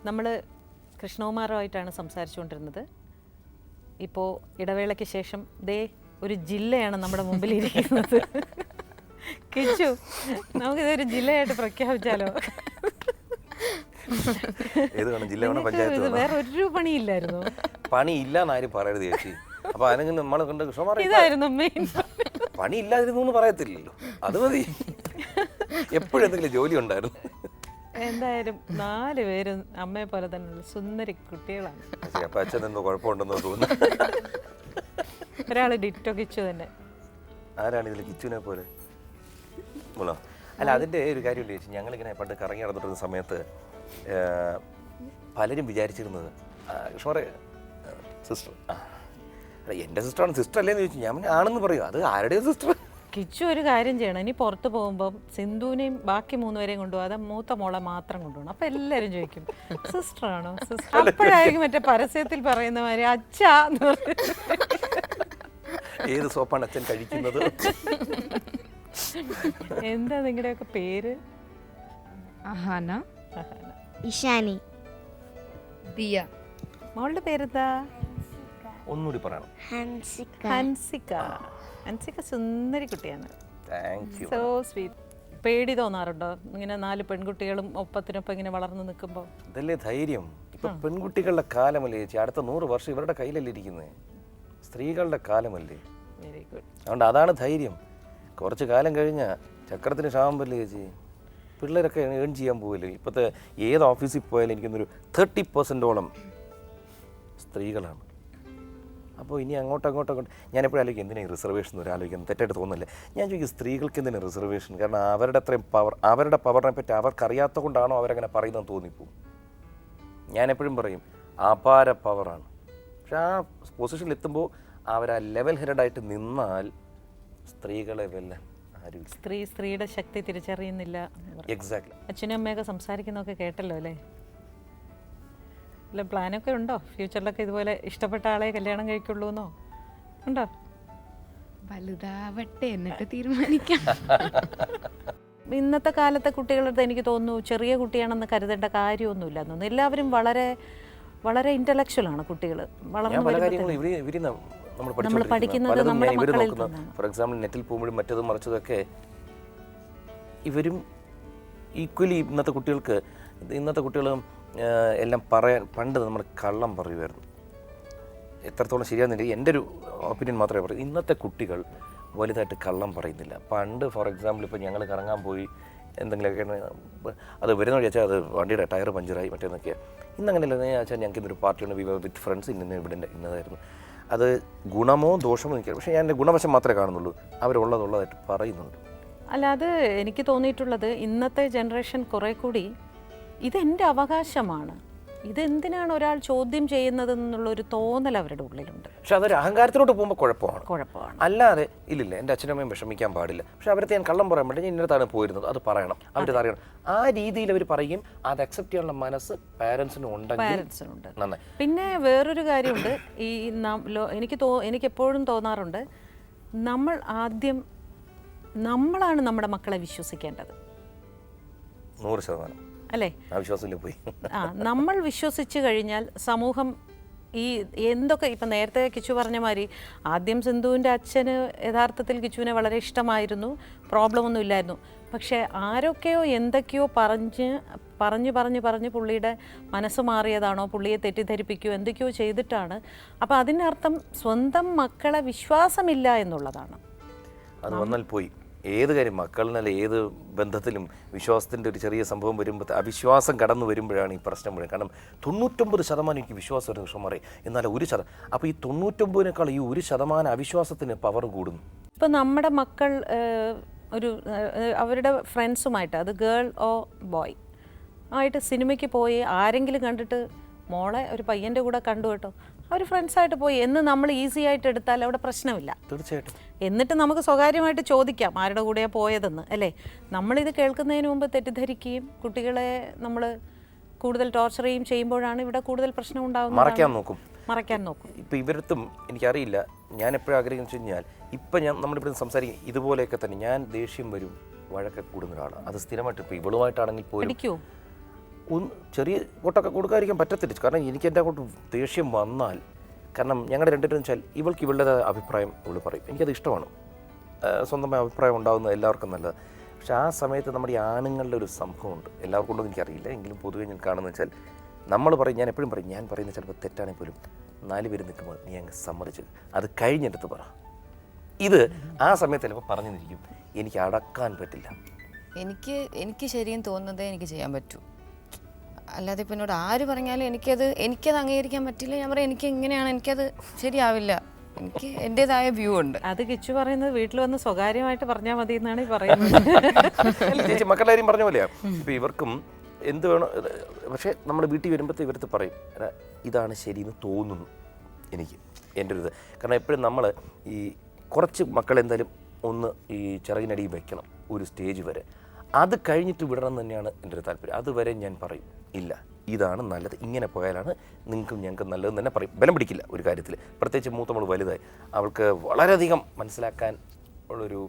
നമ്മൾ കൃഷ്ണകുമാറുമായിട്ടാണ് സംസാരിച്ചുകൊണ്ടിരുന്നത്. ഇപ്പോൾ ഇടവേളയ്ക്ക് ശേഷം ദേ ഒരു ജില്ലയാണ് നമ്മുടെ മുമ്പിൽ ഇരിക്കുന്നത്. കിച്ചു, നമുക്കിതൊരു ജില്ലയായിട്ട് പ്രഖ്യാപിച്ചാലോ? വേറെ ഒരു പണിയില്ലായിരുന്നു. പണിയില്ലാന്ന് ആരും പറയരുത് ചേച്ചി. അപ്പൊ അതിനെങ്കിലും നമ്മളെ കണ്ട് കൃഷ്ണകുമാർ ഇതായിരുന്നു മെയിൻ. പണിയില്ലാതിരുന്നു എന്ന് പറയത്തില്ലല്ലോ, അത് മതി. എപ്പോഴും എന്തെങ്കിലും ജോലി ഉണ്ടായിരുന്നു. എന്തായാലും 4 പേരും അമ്മയെ പോലെ തന്നെ സുന്ദരി കുട്ടികളാണ്. അപ്പൊ അച്ഛൻ എന്തോ കുഴപ്പമുണ്ടെന്നോ തോന്നുന്നു. ഒരാള് ഡിറ്റോ കിച്ചു തന്നെ. ആരാണ് ഇതിൽ കിച്ചുവിനെ പോലെ? അല്ല, അതിന്റെ ഒരു കാര്യമുണ്ട് ചേച്ചി. ഞങ്ങളിങ്ങനെ പണ്ട് കറങ്ങി നടന്നിട്ടുള്ള സമയത്ത് പലരും വിചാരിച്ചിരുന്നത് കൃഷ്ണകുമാർ സിസ്റ്റർ, എന്റെ സിസ്റ്ററാണ്. സിസ്റ്റർ അല്ലേന്ന് ചോദിച്ചു. ഞാൻ ആണെന്ന് പറയും. അത് ആരുടെയോ സിസ്റ്റർ. കിച്ചു ഒരു കാര്യം ചെയ്യണം, ഇനി പുറത്ത് പോകുമ്പോൾ സിന്ധുവിനെയും ബാക്കി 3 പേരെയും കൊണ്ടുപോകും. അത് മൂത്ത മോളെ മാത്രം കൊണ്ടുപോകണം. അപ്പൊ എല്ലാരും ചോദിക്കും സിസ്റ്റർ ആണോ സിസ്റ്റർ. അപ്പോഴായിരിക്കും മറ്റേ പരസ്യത്തിൽ പറയുന്ന മാതിരി അച്ഛാ എന്ന് പറഞ്ഞു. ഏത് സോപ്പാണ് അച്ഛൻ കഴിക്കുന്നത്? എന്താ നിങ്ങളുടെയൊക്കെ പേര്? അഹാന, ഇഷാനി, ദിയ. മോളുടെ പേരെന്താ? ഒന്നുകൂടി പറയണം. ഹൻസിക. ഹൻസിക. ഹൻസിക സുന്ദരി കുട്ടിയാണ്. Thank you. So sweet. പേടി തോന്നാറുണ്ടോ ഇങ്ങനെ 4 പെൺകുട്ടികളും ഒപ്പത്തിനൊപ്പം ഇങ്ങനെ വളർന്നു നിൽക്കുമ്പോൾ? ഇതല്ലേ ധൈര്യം. ഇപ്പൊ പെൺകുട്ടികളുടെ കാലമല്ലേ ചേച്ചി. അടുത്ത 100 വർഷം ഇവരുടെ കയ്യിലല്ലേ ഇരിക്കുന്നത്. സ്ത്രീകളുടെ കാലമല്ലേ. Very good. അതുകൊണ്ട് അതാണ് ധൈര്യം. കുറച്ച് കാലം കഴിഞ്ഞാൽ ചക്രത്തിന് ക്ഷാമം പറ്റില്ലേ ചേച്ചി. പിള്ളേരൊക്കെ ഏൺ ചെയ്യാൻ പോവില്ലേ. ഇപ്പോഴത്തെ ഏത് ഓഫീസിൽ പോയാലും എനിക്കൊന്നൊരു 30% സ്ത്രീകളാണ്. അപ്പോൾ ഇനി അങ്ങോട്ട് ഞാൻ എപ്പോഴും ആലോചിക്കും എന്തിനാണ് റിസർവേഷൻ ഒരു ആലോചിക്കുന്നത്. തെറ്റായിട്ട് തോന്നുന്നില്ല. ഞാൻ ചോദിക്കും സ്ത്രീകൾക്ക് എന്തിനാണ് റിസർവേഷൻ? കാരണം അവരുടെ അത്രയും പവർ, അവരുടെ പവറിനെ പറ്റി അവർക്കറിയാത്ത കൊണ്ടാണോ അവരങ്ങനെ പറയുന്നതെന്ന് തോന്നിപ്പോവും. ഞാൻ എപ്പോഴും പറയും അപാര പവറാണ്. പക്ഷെ ആ പൊസിഷനിൽ എത്തുമ്പോൾ അവരാ ലെവൽ ഹെഡായിട്ട് നിന്നാൽ സ്ത്രീകളെ വെല്ലാൻ ആരും. സ്ത്രീയുടെ ശക്തി തിരിച്ചറിയുന്നില്ല. എക്സാക്ട്ലി. അച്ഛനും അമ്മയൊക്കെ സംസാരിക്കുന്നതൊക്കെ കേട്ടല്ലോ അല്ലേ? അല്ല, പ്ലാനൊക്കെ ഉണ്ടോ ഫ്യൂച്ചറിലൊക്കെ ഇതുപോലെ ഇഷ്ടപ്പെട്ട ആളെ കല്യാണം കഴിക്കുള്ളൂ എന്നോ ഉണ്ടോ? വലുതാവട്ടെ എന്നിട്ട് തീരുമാനിക്കാം. ഇന്നത്തെ കാലത്തെ കുട്ടികളുടെ എനിക്ക് തോന്നുന്നു ചെറിയ കുട്ടിയാണെന്ന് കരുതേണ്ട കാര്യമൊന്നുമില്ല തോന്നുന്നു. എല്ലാവരും വളരെ വളരെ ഇന്റലക്ച്വൽ ആണ് കുട്ടികൾ. നമ്മൾ പഠിക്കുന്നത് നമ്മുടെ മക്കളിൽ നിന്നാണ്. ഫോർ എക്സാമ്പിൾ നെറ്റിൽ പോകുമ്പോഴും മറ്റതും മറിച്ചതൊക്കെ ഇവരും ഈക്വലി ഇന്നത്തെ കുട്ടികളും എല്ലാം പറയാൻ. പണ്ട് നമ്മൾ കള്ളം പറയുമായിരുന്നു. എത്രത്തോളം ശരിയാണെന്നുണ്ടെങ്കിൽ എൻ്റെ ഒരു ഒപ്പീനിയൻ മാത്രമേ പറയൂ. ഇന്നത്തെ കുട്ടികൾ വലുതായിട്ട് കള്ളം പറയുന്നില്ല. പണ്ട് ഫോർ എക്സാമ്പിൾ ഇപ്പോൾ ഞങ്ങൾ കറങ്ങാൻ പോയി എന്തെങ്കിലുമൊക്കെ അത് വരുന്ന വഴി വെച്ചാൽ അത് വണ്ടിയുടെ ടയർ പഞ്ചറായി മറ്റേന്നൊക്കെ. ഇന്നങ്ങനെയല്ല. ഞാൻ വെച്ചാൽ ഞങ്ങൾക്ക് ഇന്നൊരു പാർട്ടിയുണ്ട്, വിത്ത് ഫ്രണ്ട്സ് ഇവിടെ ഇന്നതായിരുന്നു. അത് ഗുണമോ ദോഷമോ എനിക്കറിയാം. പക്ഷേ ഞാൻ എൻ്റെ ഗുണവശം മാത്രമേ കാണുന്നുള്ളൂ. അവരുള്ളതായിട്ട് പറയുന്നുണ്ട്. അല്ല, അത് എനിക്ക് തോന്നിയിട്ടുള്ളത് ഇന്നത്തെ ജനറേഷൻ കുറെ കൂടി ഇതെൻ്റെ അവകാശമാണ്, ഇതെന്തിനാണ് ഒരാൾ ചോദ്യം ചെയ്യുന്നതെന്നുള്ളൊരു തോന്നൽ അവരുടെ ഉള്ളിലുണ്ട്. പക്ഷെ അതൊരു അഹങ്കാരത്തിലോട്ട് പോകുമ്പോൾ കുഴപ്പമാണ്. അല്ലാതെ ഇല്ലില്ല എൻ്റെ അച്ഛനമ്മയും വിഷമിക്കാൻ പാടില്ല. പക്ഷെ അവരത്തെ ഞാൻ കള്ളം പറയാൻ പറ്റില്ല, ഞാൻ ഇന്നത്താണ് പോയിരുന്നത്, അത് പറയണം, അവരത് അറിയണം. ആ രീതിയിൽ അവർ പറയും. അത് അക്സെപ്റ്റ് ചെയ്യാനുള്ള മനസ്സ് പാരൻസിനും പാരൻസിനുണ്ട്. നന്നായി. പിന്നെ വേറൊരു കാര്യമുണ്ട്. ഈ എനിക്ക് എപ്പോഴും തോന്നാറുണ്ട്, നമ്മളാണ് നമ്മുടെ മക്കളെ വിശ്വസിക്കേണ്ടത്. 100% അല്ലേ? പോയി നമ്മൾ വിശ്വസിച്ച് കഴിഞ്ഞാൽ സമൂഹം ഈ എന്തൊക്കെ ഇപ്പം നേരത്തെ കിച്ചു പറഞ്ഞ മാതിരി ആദ്യം സിന്ധുവിൻ്റെ അച്ഛന് യഥാർത്ഥത്തിൽ കിച്ചുവിനെ വളരെ ഇഷ്ടമായിരുന്നു, പ്രോബ്ലം ഒന്നും ഇല്ലായിരുന്നു. പക്ഷേ ആരൊക്കെയോ എന്തൊക്കെയോ പറഞ്ഞ് പുള്ളിയുടെ മനസ്സ് മാറിയതാണോ, പുള്ളിയെ തെറ്റിദ്ധരിപ്പിക്കുകയോ എന്തൊക്കെയോ ചെയ്തിട്ടാണ്. അപ്പോൾ അതിനർത്ഥം സ്വന്തം മക്കളെ വിശ്വാസമില്ല എന്നുള്ളതാണ്. അത് വന്നാൽ പോയി. ഏത് കാര്യം മക്കളിനല്ല ഏത് ബന്ധത്തിലും വിശ്വാസത്തിൻ്റെ ഒരു ചെറിയ സംഭവം വരുമ്പോൾ അവിശ്വാസം കടന്നു വരുമ്പോഴാണ് ഈ പ്രശ്നം മുഴുവൻ. കാരണം 99% എനിക്ക് വിശ്വാസം ഒരു നിമിഷം മാറി, എന്നാൽ 1%. അപ്പോൾ ഈ 99-നേക്കാൾ ഈ 1% അവിശ്വാസത്തിന് പവർ കൂടുന്നു. ഇപ്പോൾ നമ്മുടെ മക്കൾ അവരുടെ ഫ്രണ്ട്സുമായിട്ട്, അത് ഗേൾ ഓ ബോയ് ആയിട്ട് സിനിമയ്ക്ക് പോയി ആരെങ്കിലും കണ്ടിട്ട് മോളെ ഒരു പയ്യൻ്റെ കൂടെ കണ്ടു കേട്ടോ, അവർ ഫ്രണ്ട്സായിട്ട് പോയി എന്ന് നമ്മൾ ഈസി ആയിട്ട് എടുത്താൽ അവിടെ പ്രശ്നമില്ല. തീർച്ചയായിട്ടും. എന്നിട്ട് നമുക്ക് സ്വകാര്യമായിട്ട് ചോദിക്കാം ആരുടെ കൂടെയാണ് പോയതെന്ന്, അല്ലേ? നമ്മളിത് കേൾക്കുന്നതിന് മുമ്പ് തെറ്റിദ്ധരിക്കുകയും കുട്ടികളെ നമ്മൾ കൂടുതൽ ടോർച്ചർ ചെയ്യുമ്പോഴാണ് ഇവിടെ കൂടുതൽ പ്രശ്നം ഉണ്ടാകുന്നത്. മറയ്ക്കാൻ നോക്കും. ഇപ്പം ഇവരത്തും എനിക്കറിയില്ല. ഞാൻ എപ്പോഴും ആഗ്രഹിക്കുന്നു വെച്ച് കഴിഞ്ഞാൽ ഇപ്പം നമ്മളിവിടെ സംസാരിക്കും ഇതുപോലെയൊക്കെ തന്നെ. ഞാൻ ദേഷ്യം വരും, വഴക്കൊക്കെ കൂടുന്ന ഒരാളാണ്. അത് സ്ഥിരമായിട്ട് ഇപ്പോൾ ഇവളുമായിട്ടാണെങ്കിൽ പോലും ഒന്ന് ചെറിയ വോട്ടൊക്കെ കൊടുക്കാതിരിക്കാൻ പറ്റത്തില്ല. കാരണം എനിക്ക് എൻ്റെ അങ്ങോട്ട് ദേഷ്യം വന്നാൽ, കാരണം ഞങ്ങളുടെ രണ്ടുപേരും വെച്ചാൽ ഇവൾക്ക് ഇവളുടെ അഭിപ്രായം ഇവൾ പറയും, എനിക്കത് ഇഷ്ടമാണ്. സ്വന്തമായ അഭിപ്രായം ഉണ്ടാകുന്നത് എല്ലാവർക്കും നല്ലത്. പക്ഷെ ആ സമയത്ത് നമ്മുടെ ഈ ആണുങ്ങളുടെ ഒരു സംഭവമുണ്ട്, എല്ലാവർക്കും ഉണ്ടോ എനിക്കറിയില്ല, എങ്കിലും പൊതുവെ ഞാൻ കാണുന്നത് വെച്ചാൽ നമ്മൾ പറയും, ഞാൻ എപ്പോഴും പറയും, ഞാൻ പറയുന്നത് ചിലപ്പോൾ തെറ്റാണെങ്കിൽ പോലും 4 പേര് നിൽക്കുമ്പോൾ നീ അങ്ങ് സമ്മതിച്ചത് അത് കഴിഞ്ഞെടുത്ത് പറ. ഇത് ആ സമയത്ത് ചിലപ്പോൾ പറഞ്ഞു നിൽക്കും, എനിക്ക് അടക്കാൻ പറ്റില്ല. എനിക്ക് ശരിയെന്ന് തോന്നുന്നതേ എനിക്ക് ചെയ്യാൻ പറ്റൂ. അല്ലാതെ ഇപ്പം എന്നോട് ആര് പറഞ്ഞാലും എനിക്കത് അംഗീകരിക്കാൻ പറ്റില്ല. ഞാൻ പറയാം എനിക്ക് എങ്ങനെയാണ്, എനിക്കത് ശരിയാവില്ല, എനിക്ക് എൻ്റെതായ വ്യൂ ഉണ്ട്. അത് കിച്ചു പറയുന്നത് വീട്ടിൽ വന്ന് സ്വകാര്യമായിട്ട് പറഞ്ഞാൽ മതി എന്നാണ് ഈ പറയുന്നത്. ചേച്ചി മക്കളുടെ കാര്യം പറഞ്ഞ പോലെയാ. ഇപ്പം ഇവർക്കും എന്ത് വേണം, പക്ഷേ നമ്മൾ വീട്ടിൽ വരുമ്പോഴത്തെ ഇവരത്ത് പറയും ഇതാണ് ശരിയെന്ന് തോന്നുന്നു എനിക്ക്, എൻ്റെ ഒരു ഇത്. കാരണം എപ്പോഴും നമ്മൾ ഈ കുറച്ച് മക്കളെന്തായാലും ഒന്ന് ഈ ചിറകിനടിയിൽ വയ്ക്കണം ഒരു സ്റ്റേജ് വരെ. അത് കഴിഞ്ഞിട്ട് വിടണം എന്ന് തന്നെയാണ് എൻ്റെ ഒരു താല്പര്യം. അതുവരെ ഞാൻ പറയും ഇല്ല ഇതാണ് നല്ലത്, ഇങ്ങനെ പോയാലാണ് നിങ്ങൾക്കും ഞങ്ങൾക്കും നല്ലതെന്ന് തന്നെ പറയും. ബലം പിടിക്കില്ല ഒരു കാര്യത്തിൽ, പ്രത്യേകിച്ച് മൂത്തമ്മൾ വലുതായി അവൾക്ക് വളരെയധികം മനസ്സിലാക്കാൻ ഉള്ളൊരു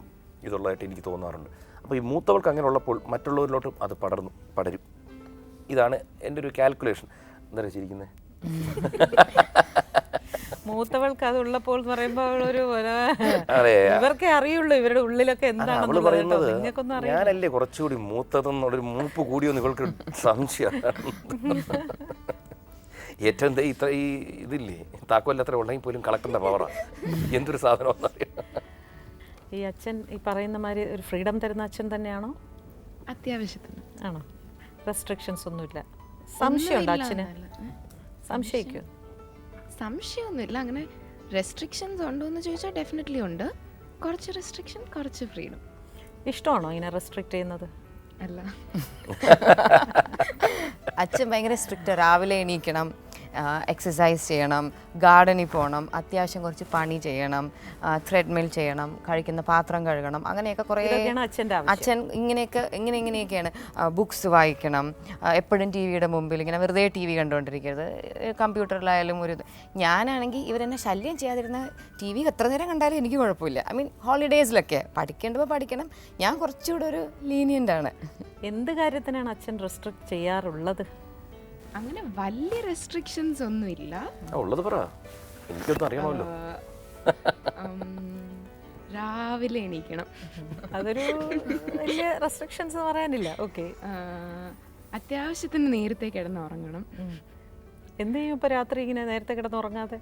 ഇതുള്ളതായിട്ട് എനിക്ക് തോന്നാറുണ്ട്. അപ്പോൾ ഈ മൂത്തവൾക്ക് അങ്ങനെ ഉള്ളപ്പോൾ മറ്റുള്ളവരിലോട്ടും അത് പടരും. ഇതാണ് എൻ്റെ ഒരു കാൽക്കുലേഷൻ. എന്താ വെച്ചിരിക്കുന്നത്? മൂത്തവൾക്ക് അത് ഉള്ളപ്പോൾ എന്ന് പറയുമ്പോൾ ഇവർക്കേ അറിയുള്ളൂ ഇവരുടെ ഉള്ളിലൊക്കെ അവള് പറയുന്നത് എന്താണെന്നുള്ളത്. ഞാനല്ലേ കുറച്ചുകൂടി മൂത്തതെന്നുള്ളൊരു മൂപ്പ് കൂടിയൊന്നും ഇവൾക്ക് സംശയമാണ്. ഏറ്റവും ഇത്ര ഈ ഇതില്ലേ താക്കോല്ലത്ര ഉണ്ടെങ്കിൽ പോലും കളക്ടറിന്റെ പവറാണ്, എന്തൊരു സാധനം. ഈ അച്ഛൻ ഈ പറയുന്ന മാതിരി ഒരു ഫ്രീഡം തരുന്ന അച്ഛൻ തന്നെയാണോ? അത്യാവശ്യത്തിന്. ആണോ? റെസ്ട്രിക്ഷൻസ് ഒന്നുമില്ല? സംശയമുണ്ടോ അച്ഛന്? സംശയിക്കൂ? സംശയമൊന്നുമില്ല. അങ്ങനെ റെസ്ട്രിക്ഷൻസ് ഉണ്ടോ എന്ന് ചോദിച്ചാൽ ഡെഫിനറ്റ്ലി ഉണ്ട്. കുറച്ച് റെസ്ട്രിക്ഷൻ, കുറച്ച് ഫ്രീഡം. ഇഷ്ടമാണോ ഇങ്ങനെ റെസ്ട്രിക്റ്റ് ചെയ്യുന്നത്? അല്ല, അച്ഛൻ ഭയങ്കര സ്ട്രിക്റ്റ്. രാവിലെ എണീക്കണം, എക്സസൈസ് ചെയ്യണം, ഗാർഡനിൽ പോകണം, അത്യാവശ്യം കുറച്ച് പണി ചെയ്യണം, ത്രെഡ്മിൽ ചെയ്യണം, കഴിക്കുന്ന പാത്രം കഴുകണം, അങ്ങനെയൊക്കെ കുറേ. അച്ഛൻ ഇങ്ങനെയൊക്കെയാണ്. ബുക്സ് വായിക്കണം, എപ്പോഴും ടി വിയുടെ മുമ്പിൽ ഇങ്ങനെ വെറുതെ ടി വി കണ്ടുകൊണ്ടിരിക്കരുത്, കമ്പ്യൂട്ടറിലായാലും ഒരു ഞാനാണെങ്കിൽ ഇവരെന്നെ ശല്യം ചെയ്യാതിരുന്ന ടി വി എത്ര നേരം കണ്ടാലും എനിക്ക് കുഴപ്പമില്ല. ഐ മീൻ ഹോളിഡേയ്സിലൊക്കെ പഠിക്കേണ്ടപ്പോൾ പഠിക്കണം. ഞാൻ കുറച്ചുകൂടെ ഒരു ലീനിയൻ്റ് ആണ്. എന്ത് കാര്യത്തിനാണ് അച്ഛൻ റെസ്ട്രിക്റ്റ് ചെയ്യാറുള്ളത്? അങ്ങനെ വലിയ റെസ്ട്രിക്ഷൻസ് ഒന്നുമില്ല. ഉള്ളത് പറ, എനിക്കൊന്നും അറിയണമല്ലോ. രാവിലെ എണീക്കണം, അതൊരു വലിയ റെസ്ട്രിക്ഷൻസ് എന്ന് പറയാനില്ല. ഓക്കെ. അത്യാവശ്യത്തിന് നേരത്തെ കിടന്നുറങ്ങണം. എന്ത് ചെയ്യും ഇപ്പോൾ രാത്രി ഇങ്ങനെ നേരത്തെ കിടന്നുറങ്ങാതെ?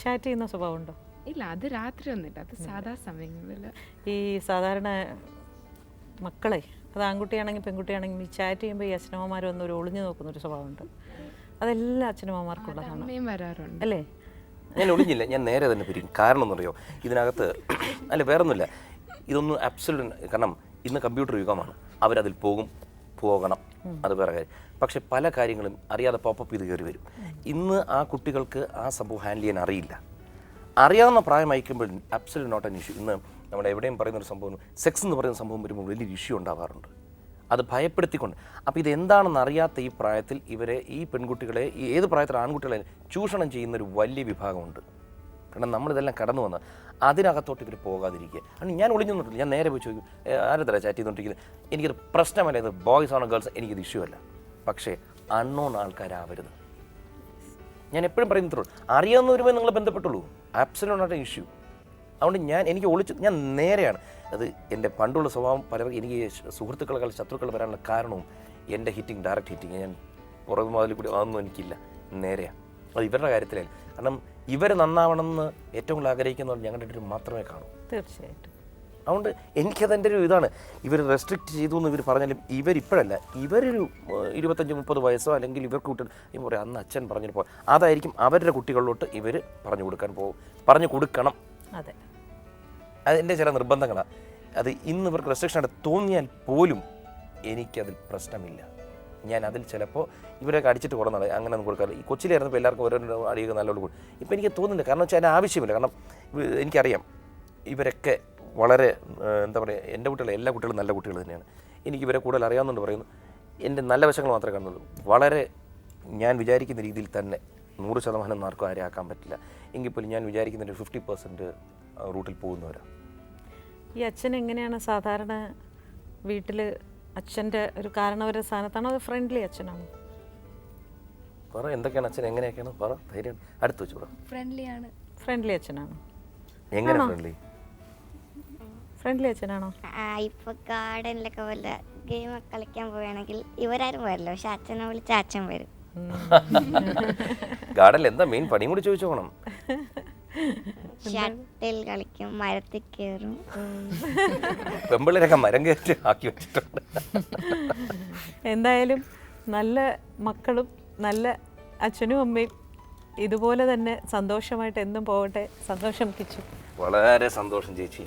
ചാറ്റ് ചെയ്യുന്ന സ്വഭാവമുണ്ടോ? ഇല്ല, അത് രാത്രി ഒന്നുമില്ല, അത് സാധാ സമയങ്ങളിൽ. ഈ സാധാരണ മക്കളെ, അത് ആൺകുട്ടിയാണെങ്കിൽ പെൺകുട്ടിയാണെങ്കിൽ ഈ ചാറ്റ് ചെയ്യുമ്പോൾ ഈ അച്ഛനമ്മമാർ വന്ന് ഒരു ഒളിഞ്ഞു നോക്കുന്നൊരു സ്വഭാവമുണ്ട്. അതെല്ലാ അച്ഛനമ്മമാർക്കുള്ളതാണ് അമ്മയും വരാറുണ്ട് അല്ലേ? ഞാൻ ഒളിഞ്ഞില്ല, ഞാൻ നേരെ തന്നെ പിരിക്കും. കാരണം എന്നറിയോ, ഇതിനകത്ത് അല്ല വേറൊന്നുമില്ല, ഇതൊന്നും അബ്സല്യൂട്ട്. കാരണം ഇന്ന് കമ്പ്യൂട്ടർ യുഗമാണ്, അവരതിൽ പോകണം, അത് വേറെ കാര്യം. പക്ഷെ പല കാര്യങ്ങളും അറിയാതെ പോപ്പപ്പ് ചെയ്ത് കയറി വരും. ഇന്ന് ആ കുട്ടികൾക്ക് ആ സംഭവം ഹാൻഡിൽ ചെയ്യാൻ അറിയില്ല. അറിയാവുന്ന പ്രായമായിക്കുമ്പോൾ അബ്സല്യൂട്ട് നോട്ട് ആൻ ഇഷ്യൂ. ഇന്ന് നമ്മുടെ എവിടെയും പറയുന്നൊരു സംഭവം, സെക്സ് എന്ന് പറയുന്ന സംഭവം വരുമ്പോൾ വലിയൊരു ഇഷ്യൂ ഉണ്ടാവാറുണ്ട്, അത് ഭയപ്പെടുത്തിക്കൊണ്ട്. അപ്പോൾ ഇതെന്താണെന്ന് അറിയാത്ത ഈ പ്രായത്തിൽ ഇവരെ, ഈ പെൺകുട്ടികളെ, ഈ ഏത് പ്രായത്തിൽ ആൺകുട്ടികളെ ചൂഷണം ചെയ്യുന്നൊരു വലിയ വിഭാഗമുണ്ട്. കാരണം നമ്മളിതെല്ലാം കടന്നു വന്ന് അതിനകത്തോട്ട് ഇവർ പോകാതിരിക്കുക. കാരണം ഞാൻ ഒളിഞ്ഞു നിന്നിട്ടില്ല, ഞാൻ നേരെ പോയി ചോദിക്കും ആരത്തല്ല ചാറ്റ് ചെയ്തുകൊണ്ടിരിക്കുന്നത്, എനിക്കത് പ്രശ്നമല്ല, ഇത് ബോയ്സ് ആണോ ഗേൾസ് എനിക്കിത് ഇഷ്യൂ അല്ല. പക്ഷേ അൺനോൺ ആൾക്കാരാവരുത്. ഞാൻ എപ്പോഴും പറയുന്നത്രേ, അറിയാവുന്നവരുമായി നിങ്ങൾ ബന്ധപ്പെട്ടുള്ളൂ, ആബ്സല്യൂട്ട് നോട്ട് എ ഇഷ്യൂ. അതുകൊണ്ട് എനിക്ക് ഞാൻ നേരെയാണ്. അത് എൻ്റെ പണ്ടുള്ള സ്വഭാവം പലർക്കും, എനിക്ക് സുഹൃത്തുക്കളെക്കാൾ ശത്രുക്കൾ വരാനുള്ള കാരണവും എൻ്റെ ഡയറക്റ്റ് ഹിറ്റിങ്, ഞാൻ പുറകു മുതൽ കൂടി അതൊന്നും എനിക്കില്ല, നേരെയാണ്. അത് ഇവരുടെ കാര്യത്തിലല്ല. കാരണം ഇവർ നന്നാവണമെന്ന് ഏറ്റവും കൂടുതൽ ആഗ്രഹിക്കുന്നവർ ഞങ്ങളുടെ ഇടയിൽ മാത്രമേ കാണൂ. തീർച്ചയായിട്ടും. അതുകൊണ്ട് എനിക്കതെൻ്റെ ഒരു ഇതാണ്. ഇവർ റെസ്ട്രിക്റ്റ് ചെയ്തു എന്ന് ഇവർ പറഞ്ഞാലും ഇവരിപ്പോഴല്ല, ഇവരൊരു 25-30 വയസ്സോ അല്ലെങ്കിൽ ഇവർക്ക് കുട്ടികൾ ഇവർ പറയാം അന്ന് അച്ഛൻ പറഞ്ഞപ്പോൾ അതായിരിക്കും അവരുടെ കുട്ടികളിലോട്ട് ഇവർ പറഞ്ഞു കൊടുക്കണം. അതെ, അതിൻ്റെ ചില നിർബന്ധങ്ങളാണ്. അത് ഇന്ന് ഇവർക്ക് റെസ്ട്രിക്ഷനായിട്ട് തോന്നിയാൽ പോലും എനിക്കതിൽ പ്രശ്നമില്ല. ഞാൻ അതിൽ ചിലപ്പോൾ ഇവരൊക്കെ അടിച്ചിട്ട് കുറേ നാളെ അങ്ങനെ ഒന്നും കൊടുക്കാറില്ല. ഈ കൊച്ചിലായിരുന്നപ്പോൾ എല്ലാവർക്കും ഓരോ അടിയൊക്കെ നല്ലോണം കൊടുക്കും. ഇപ്പോൾ എനിക്ക് തോന്നുന്നില്ല, കാരണം വെച്ചാൽ അതിന് ആവശ്യമില്ല. കാരണം എനിക്കറിയാം ഇവരൊക്കെ വളരെ എന്താ പറയുക, എൻ്റെ കുട്ടികൾ എല്ലാ കുട്ടികളും നല്ല കുട്ടികൾ തന്നെയാണ്. എനിക്കിവരെ കൂടുതൽ അറിയാവുന്നുണ്ട് പറയുന്നു. എൻ്റെ നല്ല വശങ്ങൾ മാത്രമേ കാണുന്നുള്ളൂ. വളരെ ഞാൻ വിചാരിക്കുന്ന രീതിയിൽ തന്നെ 100% മാർക്കും ആരെ ആക്കാൻ പറ്റില്ല. എങ്കിൽ പോലും ഞാൻ വിചാരിക്കുന്നതിൻ്റെ 50% റൂട്ടിൽ പോകുന്നവരാണ്. ഈ അച്ഛൻ എങ്ങനെയാണ് സാധാരണ വീട്ടിൽ അച്ഛൻ്റെ ഒരു കാരണവര സ്ഥാനത്താണോ അത് ഫ്രണ്ട്ലി അച്ഛനാണോ? പറ എന്തൊക്കെയാണ് അച്ഛൻ, എങ്ങനെയൊക്കെയാണ് പറ, ധൈര്യം അടുത്ത് വെച്ച് പറ. ഫ്രണ്ട്ലി ആണ്. ഫ്രണ്ട്ലി അച്ഛനാണോ? എങ്ങനെ ഫ്രണ്ട്ലി? ഫ്രണ്ട്ലി അച്ഛനാണോ? ഇപ്പൊ ഗാർഡനിലൊക്കെ വല്ല ഗെയിം കളിക്കാൻ പോവുകയാണെങ്കിൽ ഇവരാരും വരില്ല, പക്ഷെ അച്ഛനെ വിളിച്ച അച്ഛൻ വരും. ഗാർഡനിൽ എന്താ മെയിൻ പണിയും കൂടി ചോദിച്ചോണം. ഷട്ടിൽ കളിക്കും, മരത്തിൽ കയറും. പെമ്പിള്ളേരൊക്കെ മരം കയറ്റി ആക്കി വെച്ചിട്ടുണ്ട്. എന്തായാലും നല്ല മക്കളും നല്ല അച്ഛനും അമ്മയും ഇതുപോലെ തന്നെ സന്തോഷമായിട്ട് എന്നും പോകട്ടെ. സന്തോഷം കിച്ചു. വളരെ സന്തോഷം ചേച്ചി.